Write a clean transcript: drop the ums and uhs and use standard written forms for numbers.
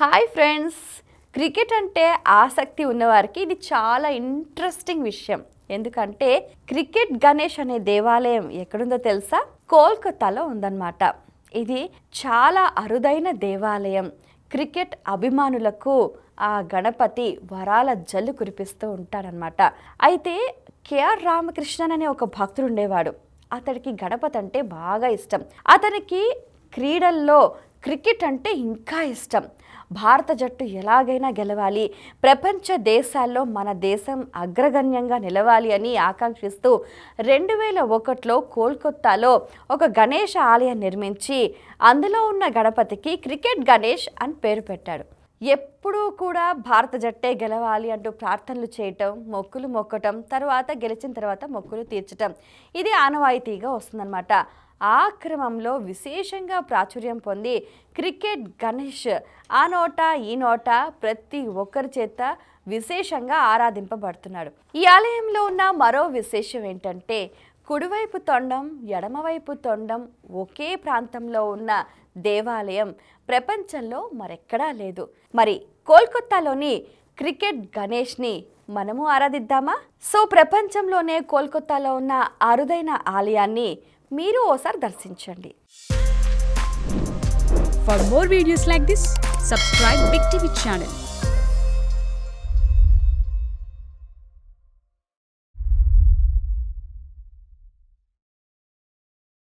Hi friends, cricket అంటే ఆసక్తి ఉన్నవారికి ఇది చాలా ఇంట్రెస్టింగ్ విషయం. ఎందుకంటే క్రికెట్ గణేష్ అనే దేవాలయం ఎక్కడుందో తెలుసా? కోల్కతాలో ఉందన్నమాట. ఇది చాలా అరుదైన దేవాలయం. క్రికెట్ అభిమానులకు ఆ గణపతి వరాల జల్లు కురిపిస్తూ ఉంటాడనమాట. అయితే కేఆర్ రామకృష్ణన్ అనే ఒక భక్తుడు ఉండేవాడు. అతడికి గణపతి అంటే బాగా ఇష్టం. అతనికి క్రీడల్లో క్రికెట్ అంటే ఇంకా ఇష్టం. భారత జట్టు ఎలాగైనా గెలవాలి, ప్రపంచ దేశాల్లో మన దేశం అగ్రగణ్యంగా నిలవాలి అని ఆకాంక్షిస్తూ 2001లో కోల్కతాలో ఒక గణేష ఆలయం నిర్మించి అందులో ఉన్న గణపతికి క్రికెట్ గణేష్ అని పేరు పెట్టాడు. ఎప్పుడూ కూడా భారత జట్టే గెలవాలి అంటూ ప్రార్థనలు చేయటం, మొక్కులు మొక్కటం, తర్వాత గెలిచిన తర్వాత మొక్కులు తీర్చటం, ఇది ఆనవాయితీగా వస్తుందన్నమాట. ఆ క్రమంలో విశేషంగా ప్రాచుర్యం పొంది క్రికెట్ గణేష్ ఆ నోట ఈ నోట ప్రతి ఒక్కరి చేత విశేషంగా ఆరాధింపబడుతున్నాడు. ఈ ఆలయంలో ఉన్న మరో విశేషం ఏంటంటే కుడివైపు తొండం, ఎడమవైపు తొండం ఒకే ప్రాంతంలో ఉన్న దేవాలయం ప్రపంచంలో మరెక్కడా లేదు. మరి కోల్కతాలోని క్రికెట్ గణేష్ని మనము ఆరాధిద్దామా? సో ప్రపంచంలోనే కోల్కతాలో ఉన్న అరుదైన ఆలయాన్ని మీరు ఓసారి దర్శించండి. For more videos like this, subscribe Big TV channel.